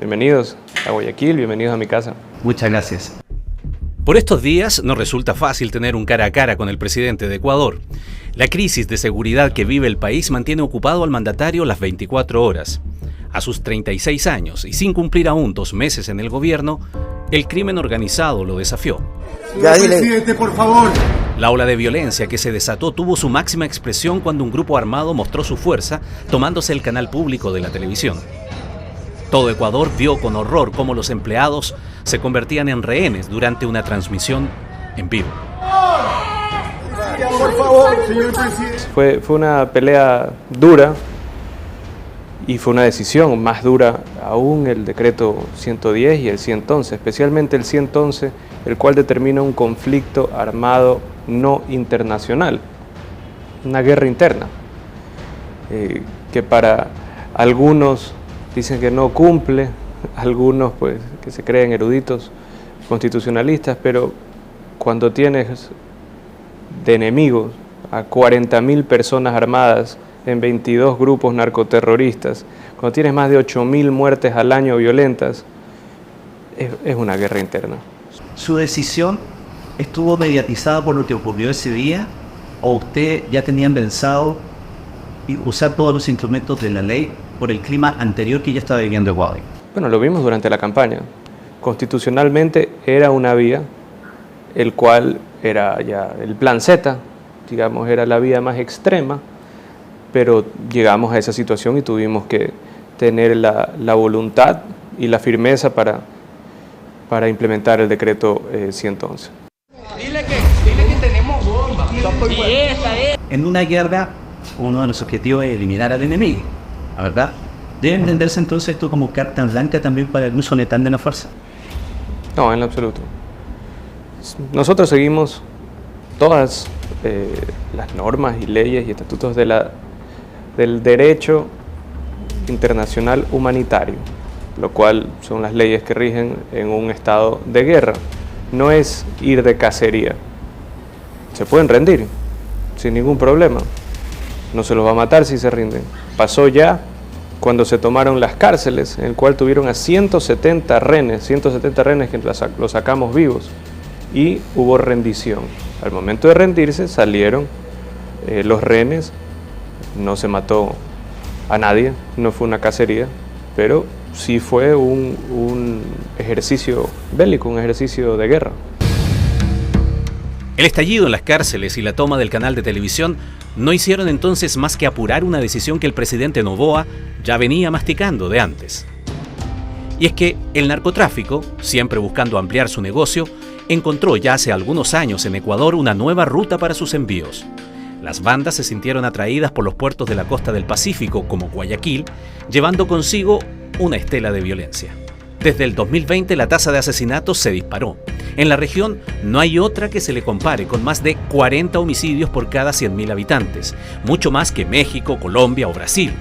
Bienvenidos a Guayaquil, bienvenidos a mi casa. Muchas gracias. Por estos días no resulta fácil tener un cara a cara con el presidente de Ecuador. La crisis de seguridad que vive el país mantiene ocupado al mandatario las 24 horas. A sus 36 años y sin cumplir aún 2 meses en el gobierno, el crimen organizado lo desafió. Ya, presidente, por favor. La ola de violencia que se desató tuvo su máxima expresión cuando un grupo armado mostró su fuerza tomándose el canal público de la televisión. Todo Ecuador vio con horror cómo los empleados se convertían en rehenes durante una transmisión en vivo. Por favor, señor presidente. Fue una pelea dura y fue una decisión más dura aún el decreto 110 y el 111, especialmente el 111, el cual determina un conflicto armado no internacional, una guerra interna, que para algunos dicen que no cumple, algunos pues que se creen eruditos constitucionalistas, pero cuando tienes de enemigos a 40.000 personas armadas en 22 grupos narcoterroristas, cuando tienes más de 8.000 muertes al año violentas, es una guerra interna. ¿Su decisión estuvo mediatizada por lo que ocurrió ese día o usted ya tenía pensado usar todos los instrumentos de la ley por el clima anterior que ya estaba viviendo Ecuador? Bueno, lo vimos durante la campaña. Constitucionalmente era una vía, el cual era ya el plan Z, digamos, era la vía más extrema, pero llegamos a esa situación y tuvimos que tener la voluntad y la firmeza para implementar el decreto 111. Dile que tenemos bombas. En una guerra, uno de los objetivos es eliminar al enemigo, ¿la verdad? ¿Debe entenderse entonces esto como carta blanca también para el uso letal de la fuerza? No, en lo absoluto. Nosotros seguimos todas las normas y leyes y estatutos del derecho internacional humanitario, lo cual son las leyes que rigen en un estado de guerra. No es ir de cacería. Se pueden rendir sin ningún problema. No se los va a matar si se rinden. Pasó ya cuando se tomaron las cárceles, en el cual tuvieron a 170 rehenes que los sacamos vivos, y hubo rendición. Al momento de rendirse salieron los rehenes, no se mató a nadie, no fue una cacería, pero sí fue un ejercicio bélico, un ejercicio de guerra. El estallido en las cárceles y la toma del canal de televisión no hicieron entonces más que apurar una decisión que el presidente Noboa ya venía masticando de antes. Y es que el narcotráfico, siempre buscando ampliar su negocio, encontró ya hace algunos años en Ecuador una nueva ruta para sus envíos. Las bandas se sintieron atraídas por los puertos de la costa del Pacífico, como Guayaquil, llevando consigo una estela de violencia. Desde el 2020 la tasa de asesinatos se disparó. En la región no hay otra que se le compare, con más de 40 homicidios por cada 100.000 habitantes, mucho más que México, Colombia o Brasil.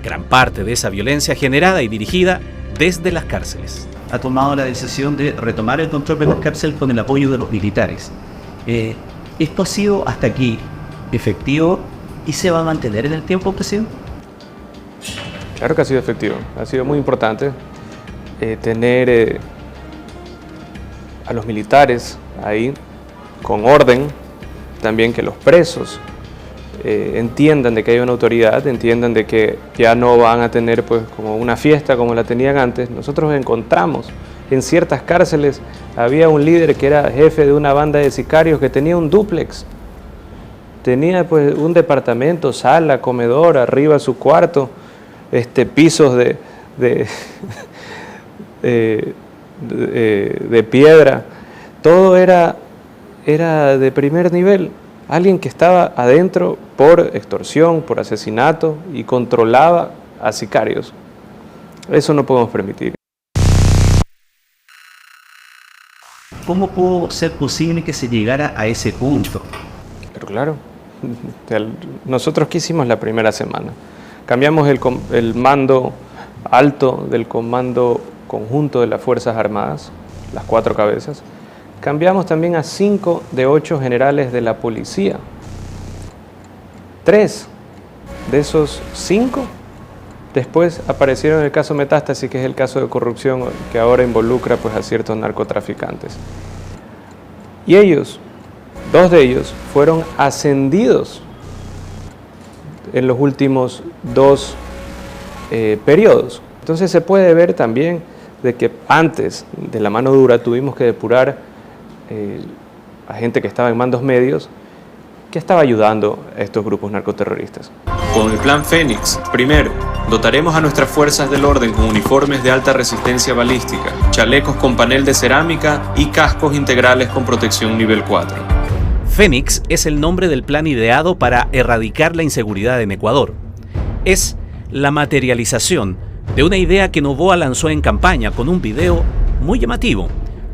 Gran parte de esa violencia generada y dirigida desde las cárceles. Ha tomado la decisión de retomar el control de las cárceles con el apoyo de los militares. ¿Esto ha sido hasta aquí efectivo y se va a mantener en el tiempo, presidente? Claro que ha sido efectivo, ha sido muy importante tener a los militares ahí con orden, también que los presos entiendan de que hay una autoridad, entiendan de que ya no van a tener pues como una fiesta como la tenían antes. Nosotros encontramos en ciertas cárceles, había un líder que era jefe de una banda de sicarios que tenía un dúplex, tenía pues un departamento, sala, comedor, arriba su cuarto, pisos de piedra, todo era de primer nivel. Alguien que estaba adentro por extorsión, por asesinato y controlaba a sicarios. Eso no podemos permitir. ¿Cómo pudo ser posible que se llegara a ese punto? Pero claro, nosotros ¿qué hicimos la primera semana? Cambiamos el mando alto del comando conjunto de las Fuerzas Armadas, las 4 cabezas. Cambiamos también a 5 de 8 generales de la policía. 3 de esos 5 Después aparecieron el caso Metástasis, que es el caso de corrupción que ahora involucra pues, a ciertos narcotraficantes. Y ellos, 2 de ellos, fueron ascendidos en los últimos 2 periodos. Entonces se puede ver también de que antes de la mano dura tuvimos que depurar a gente que estaba en mandos medios que estaba ayudando a estos grupos narcoterroristas. Con el Plan Fénix, primero, dotaremos a nuestras fuerzas del orden con uniformes de alta resistencia balística, chalecos con panel de cerámica y cascos integrales con protección nivel 4. Fénix es el nombre del plan ideado para erradicar la inseguridad en Ecuador. Es la materialización de una idea que Noboa lanzó en campaña con un video muy llamativo,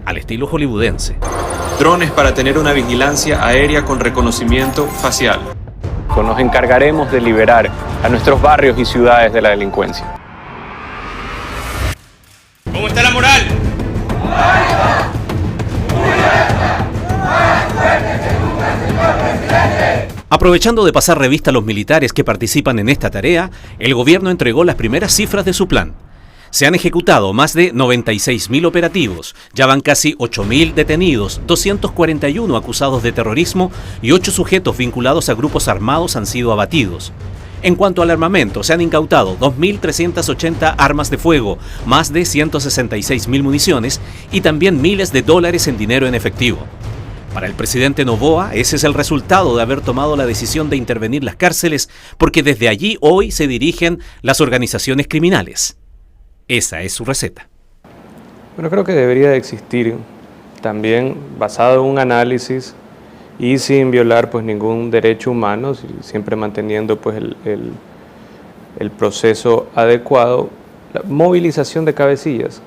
al estilo hollywoodense. Drones para tener una vigilancia aérea con reconocimiento facial. Nos encargaremos de liberar a nuestros barrios y ciudades de la delincuencia. ¿Cómo está la moral? Aprovechando de pasar revista a los militares que participan en esta tarea, el gobierno entregó las primeras cifras de su plan. Se han ejecutado más de 96.000 operativos, ya van casi 8.000 detenidos, 241 acusados de terrorismo y 8 sujetos vinculados a grupos armados han sido abatidos. En cuanto al armamento, se han incautado 2.380 armas de fuego, más de 166.000 municiones y también miles de dólares en dinero en efectivo. Para el presidente Noboa, ese es el resultado de haber tomado la decisión de intervenir las cárceles, porque desde allí hoy se dirigen las organizaciones criminales. Esa es su receta. Bueno, creo que debería de existir también basado en un análisis y sin violar pues ningún derecho humano, siempre manteniendo pues el proceso adecuado, la movilización de cabecillas.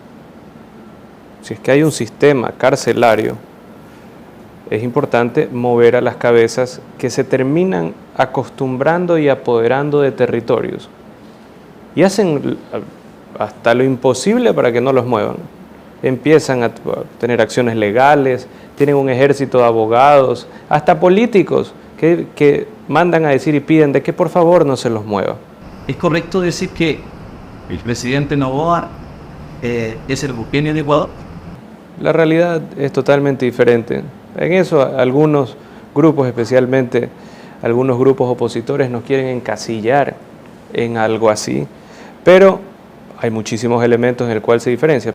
Si es que hay un sistema carcelario, es importante mover a las cabezas que se terminan acostumbrando y apoderando de territorios y hacen hasta lo imposible para que no los muevan. Empiezan a tener acciones legales, tienen un ejército de abogados, hasta políticos que mandan a decir y piden de que por favor no se los mueva. ¿Es correcto decir que el presidente Noboa es el Bukele de Ecuador? La realidad es totalmente diferente. En eso algunos grupos, especialmente algunos grupos opositores, nos quieren encasillar en algo así, pero hay muchísimos elementos en el cual se diferencia.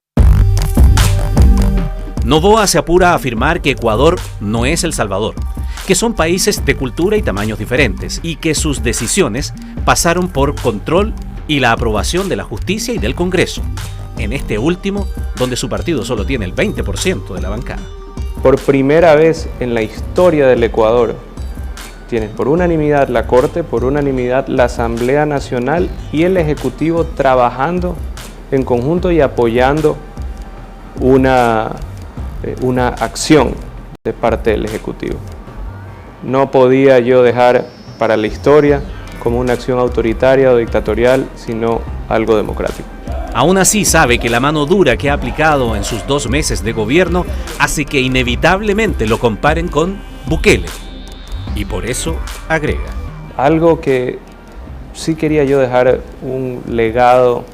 Noboa se apura a afirmar que Ecuador no es El Salvador, que son países de cultura y tamaños diferentes y que sus decisiones pasaron por control y la aprobación de la justicia y del Congreso, en este último donde su partido solo tiene el 20% de la bancada. Por primera vez en la historia del Ecuador, tienen por unanimidad la Corte, por unanimidad la Asamblea Nacional y el Ejecutivo trabajando en conjunto y apoyando una acción de parte del Ejecutivo. No podía yo dejar para la historia como una acción autoritaria o dictatorial, sino algo democrático. Aún así sabe que la mano dura que ha aplicado en sus 2 meses de gobierno hace que inevitablemente lo comparen con Bukele. Y por eso agrega. Algo que sí quería yo dejar un legado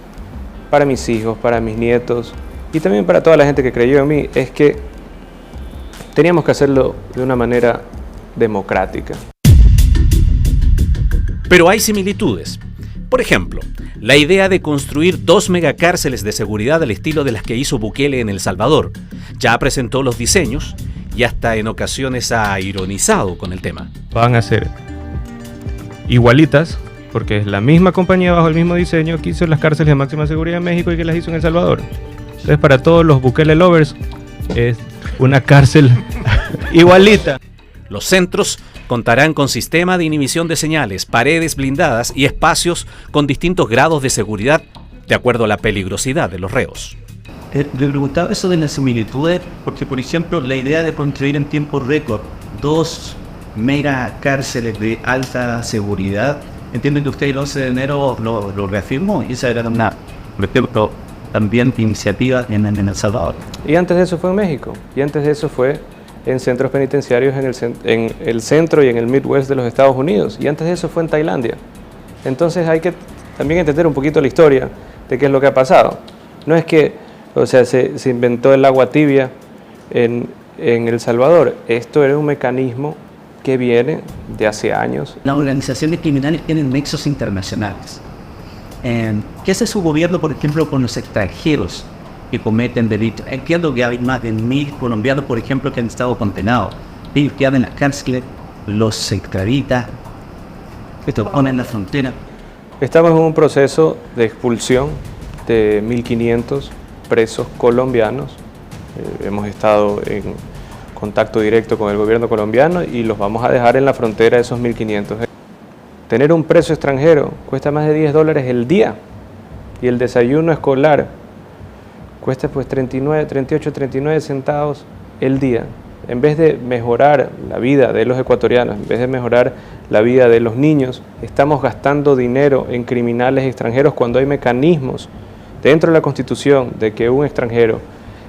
para mis hijos, para mis nietos y también para toda la gente que creyó en mí, es que teníamos que hacerlo de una manera democrática. Pero hay similitudes. Por ejemplo, la idea de construir 2 megacárceles de seguridad al estilo de las que hizo Bukele en El Salvador. Ya presentó los diseños y hasta en ocasiones ha ironizado con el tema. Van a ser igualitas, porque es la misma compañía bajo el mismo diseño que hizo las cárceles de máxima seguridad en México y que las hizo en El Salvador. Entonces, para todos los Bukele lovers, es una cárcel igualita. Los centros contarán con sistema de inhibición de señales, paredes blindadas y espacios con distintos grados de seguridad de acuerdo a la peligrosidad de los reos. Le preguntaba eso de las similitudes, porque por ejemplo la idea de construir en tiempo récord 2 mega cárceles de alta seguridad, entiendo que usted el 11 de enero lo reafirmó, y esa era una, por ejemplo, también iniciativa en El Salvador. Y antes de eso fue en México, y antes de eso fue en centros penitenciarios en el centro y en el Midwest de los Estados Unidos, y antes de eso fue en Tailandia. Entonces hay que también entender un poquito la historia de qué es lo que ha pasado. No es que, o sea, se inventó el agua tibia en El Salvador. Esto era un mecanismo que viene de hace años. Las organizaciones criminales tienen nexos internacionales. ¿Qué hace su gobierno, por ejemplo, con los extranjeros que cometen delitos? Entiendo que hay más de 1000 colombianos, por ejemplo, que han estado condenados. Ellos quedan en las cárceles, los extraditan, estos ponen en la frontera. Estamos en un proceso de expulsión de 1.500 presos colombianos. Hemos estado en contacto directo con el gobierno colombiano y los vamos a dejar en la frontera esos 1.500. Tener un preso extranjero cuesta más de $10 el día y el desayuno escolar cuesta pues 39 centavos el día. En vez de mejorar la vida de los ecuatorianos, en vez de mejorar la vida de los niños, estamos gastando dinero en criminales extranjeros cuando hay mecanismos dentro de la Constitución de que un extranjero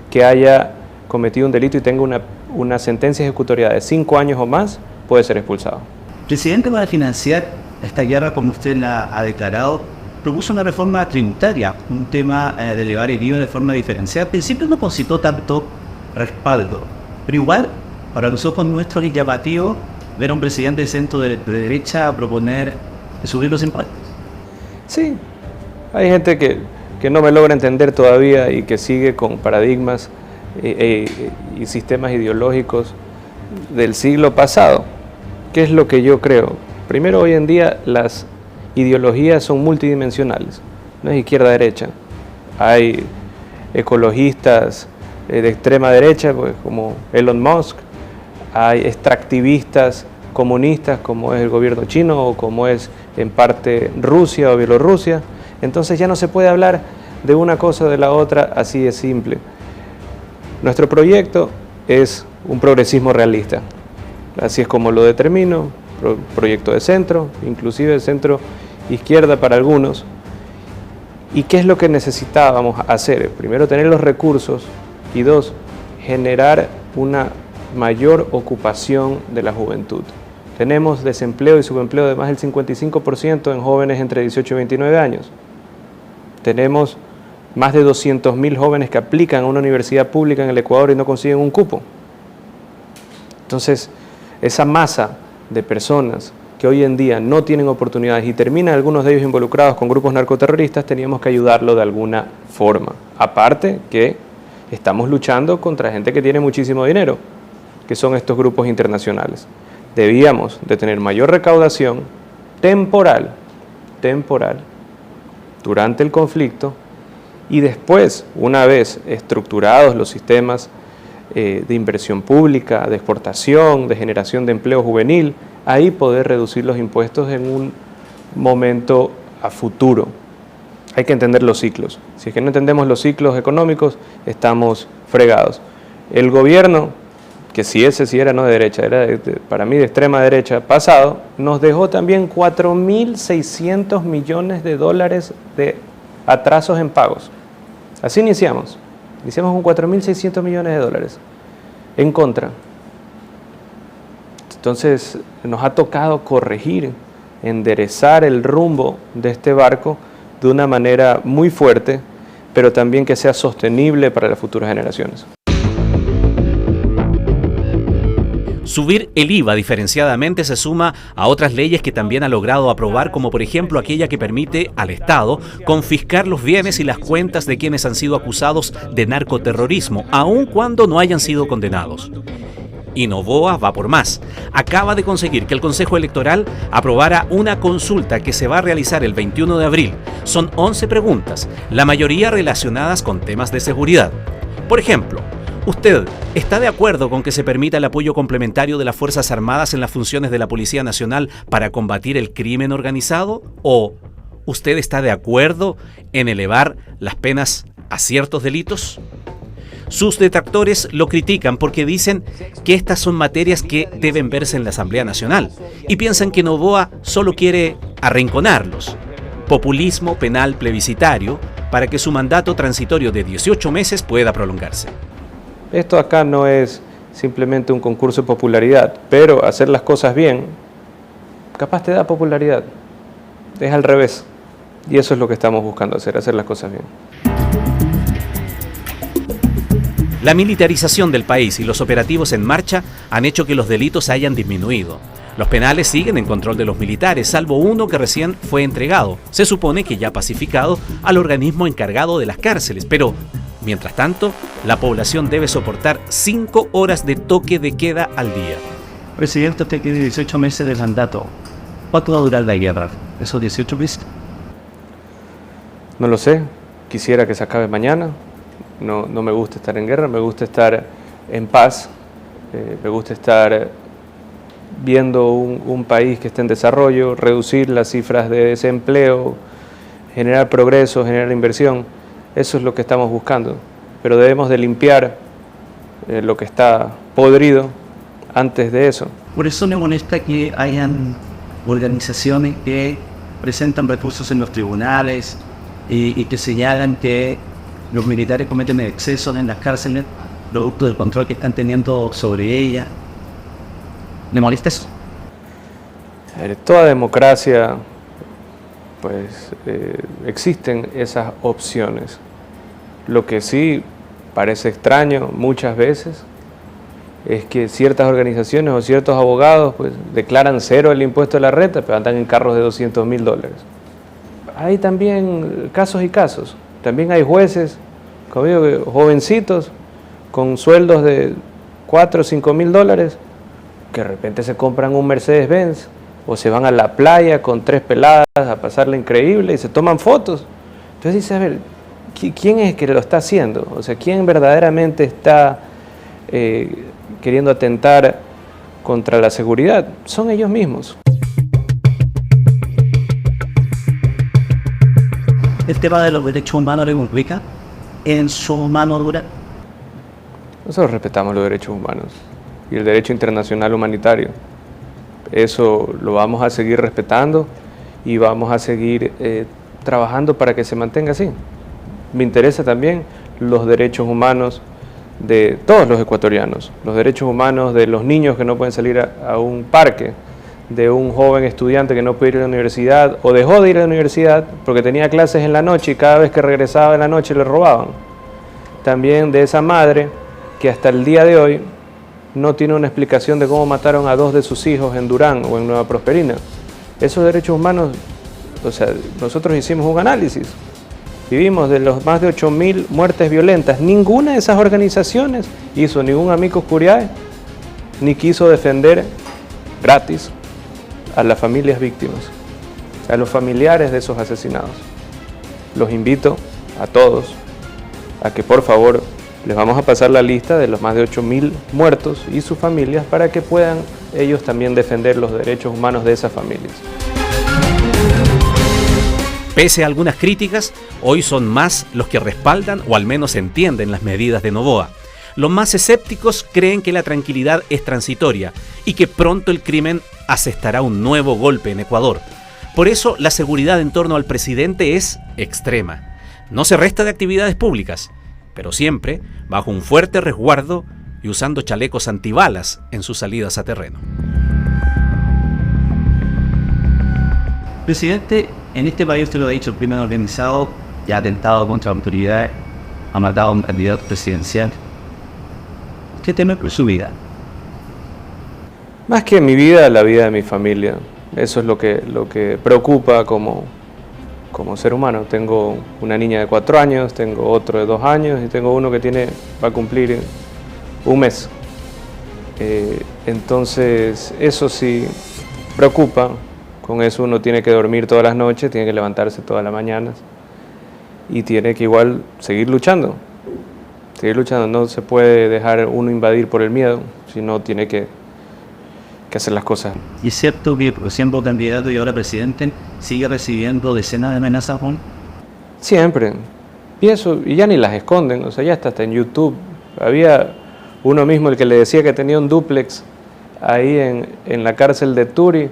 que haya cometido un delito y tenga una sentencia ejecutoria de 5 años o más puede ser expulsado. Presidente, para financiar esta guerra, como usted la ha declarado, propuso una reforma tributaria, un tema de elevar el IVA de forma diferenciada. Al principio no concitó tanto respaldo, pero igual para nosotros nuestro es llamativo ver a un presidente de centro de derecha proponer subir los impuestos. Sí, hay gente que no me logra entender todavía y que sigue con paradigmas y sistemas ideológicos del siglo pasado. ¿Qué es lo que yo creo? Primero, hoy en día las ideologías son multidimensionales, no es izquierda-derecha. Hay ecologistas de extrema derecha, pues, como Elon Musk, hay extractivistas comunistas como es el gobierno chino o como es en parte Rusia o Bielorrusia. Entonces ya no se puede hablar de una cosa o de la otra, así de simple. Nuestro proyecto es un progresismo realista, así es como lo determino, proyecto de centro, inclusive de centro izquierda para algunos. ¿Y qué es lo que necesitábamos hacer? Primero, tener los recursos y dos, generar una mayor ocupación de la juventud. Tenemos desempleo y subempleo de más del 55% en jóvenes entre 18 y 29 años. Tenemos más de 200.000 jóvenes que aplican a una universidad pública en el Ecuador y no consiguen un cupo. Entonces, esa masa de personas que hoy en día no tienen oportunidades y terminan algunos de ellos involucrados con grupos narcoterroristas, teníamos que ayudarlo de alguna forma. Aparte que estamos luchando contra gente que tiene muchísimo dinero, que son estos grupos internacionales. Debíamos de tener mayor recaudación temporal durante el conflicto y después, una vez estructurados los sistemas de inversión pública, de exportación, de generación de empleo juvenil, ahí poder reducir los impuestos en un momento a futuro. Hay que entender los ciclos. Si es que no entendemos los ciclos económicos, estamos fregados. El gobierno, que si ese sí era no de derecha, era para mí de extrema derecha, pasado, nos dejó también 4.600 millones de dólares de atrasos en pagos. Así iniciamos con 4.600 millones de dólares en contra. Entonces nos ha tocado corregir, enderezar el rumbo de este barco de una manera muy fuerte, pero también que sea sostenible para las futuras generaciones. Subir el IVA diferenciadamente se suma a otras leyes que también ha logrado aprobar, como por ejemplo aquella que permite al Estado confiscar los bienes y las cuentas de quienes han sido acusados de narcoterrorismo, aun cuando no hayan sido condenados. Y Noboa va por más. Acaba de conseguir que el Consejo Electoral aprobara una consulta que se va a realizar el 21 de abril. Son 11 preguntas, la mayoría relacionadas con temas de seguridad. Por ejemplo, ¿usted está de acuerdo con que se permita el apoyo complementario de las Fuerzas Armadas en las funciones de la Policía Nacional para combatir el crimen organizado? ¿O usted está de acuerdo en elevar las penas a ciertos delitos? Sus detractores lo critican porque dicen que estas son materias que deben verse en la Asamblea Nacional y piensan que Noboa solo quiere arrinconarlos. Populismo penal plebiscitario para que su mandato transitorio de 18 meses pueda prolongarse. Esto acá no es simplemente un concurso de popularidad, pero hacer las cosas bien, capaz te da popularidad. Es al revés. Y eso es lo que estamos buscando hacer las cosas bien. La militarización del país y los operativos en marcha han hecho que los delitos hayan disminuido. Los penales siguen en control de los militares, salvo uno que recién fue entregado. Se supone que ya pacificado al organismo encargado de las cárceles, pero, mientras tanto, la población debe soportar 5 horas de toque de queda al día. Presidente, usted tiene 18 meses de mandato. ¿Cuánto va a durar la guerra? ¿Esos 18 meses? No lo sé, quisiera que se acabe mañana. No me gusta estar en guerra, me gusta estar en paz, me gusta estar viendo un país que esté en desarrollo, reducir las cifras de desempleo, generar progreso, generar inversión. Eso es lo que estamos buscando, pero debemos de limpiar lo que está podrido antes de eso. Por eso me molesta que hayan organizaciones que presentan recursos en los tribunales y que señalan que los militares cometen excesos en las cárceles, producto del control que están teniendo sobre ellas. ¿Le molesta eso? Toda democracia, pues, existen esas opciones. Lo que sí parece extraño muchas veces es que ciertas organizaciones o ciertos abogados pues declaran cero el impuesto de la renta, pero andan en carros de $200.000. Hay también casos y casos. También hay jueces, como digo, jovencitos, con sueldos de $4 o $5.000, que de repente se compran un Mercedes-Benz, o se van a la playa con 3 peladas a pasarla increíble y se toman fotos. Entonces dice, a ver, ¿quién es que lo está haciendo? O sea, ¿quién verdaderamente está queriendo atentar contra la seguridad? Son ellos mismos. El tema de los derechos humanos le complica en su mano dura. Nosotros respetamos los derechos humanos y el derecho internacional humanitario. Eso lo vamos a seguir respetando y vamos a seguir trabajando para que se mantenga así. Me interesa también los derechos humanos de todos los ecuatorianos, los derechos humanos de los niños que no pueden salir a un parque, de un joven estudiante que no puede ir a la universidad o dejó de ir a la universidad porque tenía clases en la noche y cada vez que regresaba en la noche le robaban. También de esa madre que hasta el día de hoy no tiene una explicación de cómo mataron a 2 de sus hijos en Durán o en Nueva Prosperina. Esos derechos humanos, o sea, nosotros hicimos un análisis. Vivimos de los más de 8.000 muertes violentas. Ninguna de esas organizaciones hizo ningún amicus curiae, ni quiso defender gratis a las familias víctimas, a los familiares de esos asesinados. Los invito a todos a que por favor les vamos a pasar la lista de los más de 8.000 muertos y sus familias para que puedan ellos también defender los derechos humanos de esas familias. Pese a algunas críticas, hoy son más los que respaldan o al menos entienden las medidas de Noboa. Los más escépticos creen que la tranquilidad es transitoria y que pronto el crimen asestará un nuevo golpe en Ecuador. Por eso la seguridad en torno al presidente es extrema. No se resta de actividades públicas, pero siempre bajo un fuerte resguardo y usando chalecos antibalas en sus salidas a terreno. Presidente, en este país usted lo ha dicho, el crimen organizado ya ha atentado contra autoridades, ha matado a un candidato presidencial. ¿Qué teme por su vida? Más que mi vida, la vida de mi familia. Eso es lo que preocupa como ser humano. Tengo una niña de 4 años, tengo otro de 2 años y tengo uno que va a cumplir un mes. Entonces, eso sí preocupa. Con eso uno tiene que dormir todas las noches, tiene que levantarse todas las mañanas y tiene que igual seguir luchando. No se puede dejar uno invadir por el miedo, sino tiene que hacer las cosas. ¿Y es cierto que siendo candidato y ahora presidente sigue recibiendo decenas de amenazas, Juan? Siempre. Y ya ni las esconden, o sea, ya está en YouTube. Había uno mismo el que le decía que tenía un dúplex ahí en la cárcel de Turi.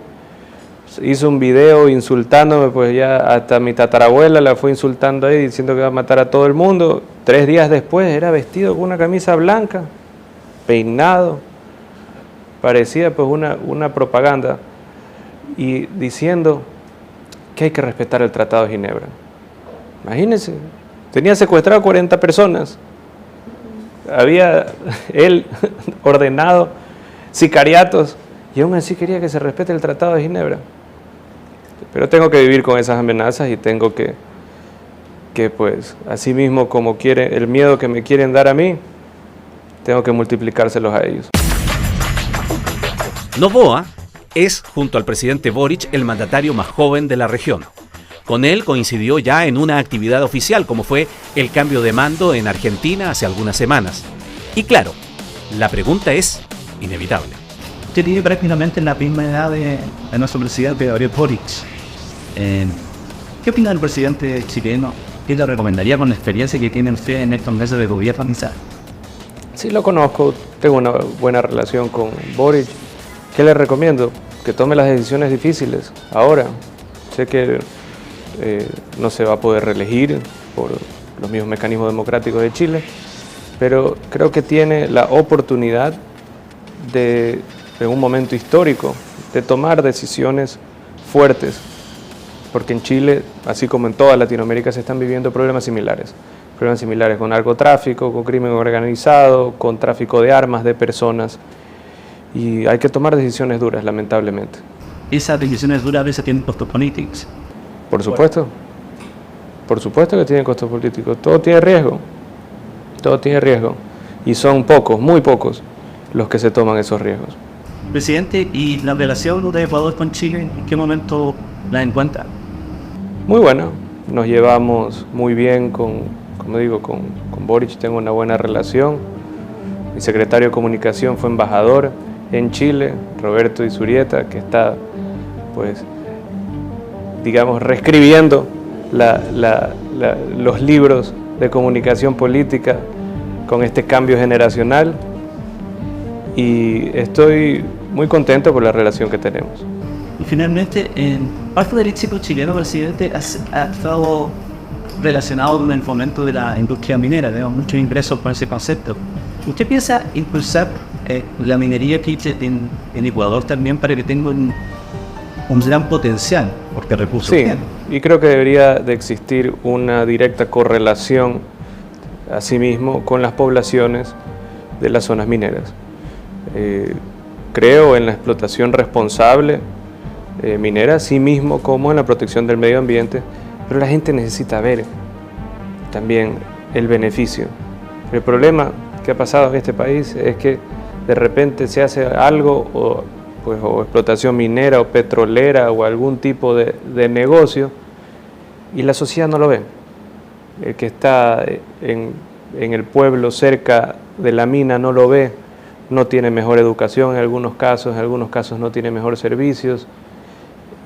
Hizo un video insultándome, pues ya hasta mi tatarabuela la fue insultando ahí, diciendo que iba a matar a todo el mundo. 3 días después era vestido con una camisa blanca, peinado, parecía pues una propaganda, y diciendo que hay que respetar el Tratado de Ginebra. Imagínense, tenía secuestrado a 40 personas, había él ordenado sicariatos y aún así quería que se respete el Tratado de Ginebra. Pero tengo que vivir con esas amenazas y tengo que pues, así mismo como quiere el miedo que me quieren dar a mí, tengo que multiplicárselos a ellos. Noboa es, junto al presidente Boric, el mandatario más joven de la región. Con él coincidió ya en una actividad oficial, como fue el cambio de mando en Argentina hace algunas semanas. Y claro, la pregunta es inevitable. Usted tiene prácticamente la misma edad de nuestro presidente Gabriel Boric. ¿Qué opina del presidente chileno? ¿Qué le recomendaría con la experiencia que tiene usted en estos meses de gobierno? Sí, lo conozco, tengo una buena relación con Boric. ¿Qué le recomiendo? Que tome las decisiones difíciles ahora. Sé que no se va a poder reelegir por los mismos mecanismos democráticos de Chile, pero creo que tiene la oportunidad en un momento histórico, de tomar decisiones fuertes, porque en Chile, así como en toda Latinoamérica, se están viviendo problemas similares con narcotráfico, con crimen organizado, con tráfico de armas, de personas, y hay que tomar decisiones duras, lamentablemente. ¿Esas decisiones duras a veces tienen costos políticos? Por supuesto que tienen costos políticos, todo tiene riesgo, y son pocos, muy pocos, los que se toman esos riesgos. Presidente, ¿y la relación de Ecuador con Chile, en qué momento la encuentra? Muy buena, nos llevamos muy bien con Boric, tengo una buena relación. Mi secretario de Comunicación fue embajador en Chile, Roberto Izurieta, que está, pues, digamos, reescribiendo los libros de comunicación política con este cambio generacional, y estoy muy contento por la relación que tenemos. Y finalmente, en parte del éxito chileno, presidente, ha estado relacionado con el fomento de la industria minera, tenemos muchos ingresos por ese concepto. ¿Usted piensa impulsar la minería en Ecuador también para que tenga un gran potencial, porque recursos tienen? Sí, y creo que debería de existir una directa correlación, asimismo, con las poblaciones de las zonas mineras. Creo en la explotación responsable minera, así mismo como en la protección del medio ambiente, pero la gente necesita ver también el beneficio. El problema que ha pasado en este país es que de repente se hace algo, o explotación minera o petrolera o algún tipo de negocio, y la sociedad no lo ve. El que está en el pueblo cerca de la mina no lo ve, no tiene mejor educación en algunos casos no tiene mejores servicios,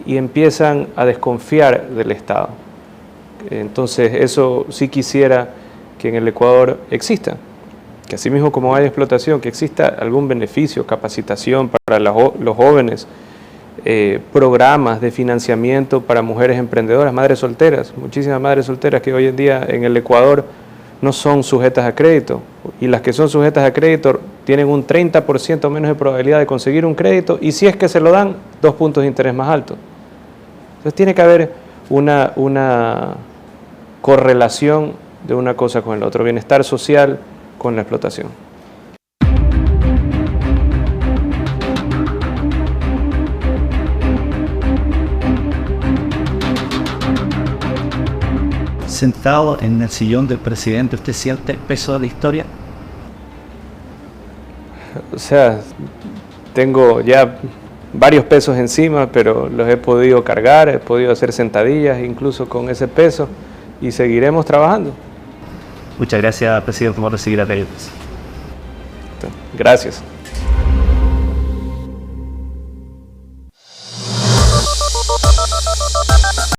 y empiezan a desconfiar del Estado. Entonces eso sí quisiera que en el Ecuador exista, que así mismo como hay explotación, que exista algún beneficio, capacitación para los jóvenes, programas de financiamiento para mujeres emprendedoras, madres solteras, muchísimas madres solteras que hoy en día en el Ecuador no son sujetas a crédito, y las que son sujetas a crédito tienen un 30% menos de probabilidad de conseguir un crédito, y si es que se lo dan, 2 puntos de interés más altos. Entonces tiene que haber una correlación de una cosa con el otro, bienestar social con la explotación. Sentado en el sillón del presidente, ¿usted siente el peso de la historia? O sea, tengo ya varios pesos encima, pero los he podido cargar, he podido hacer sentadillas incluso con ese peso, y seguiremos trabajando. Muchas gracias, presidente, por recibir a Reyes. Gracias.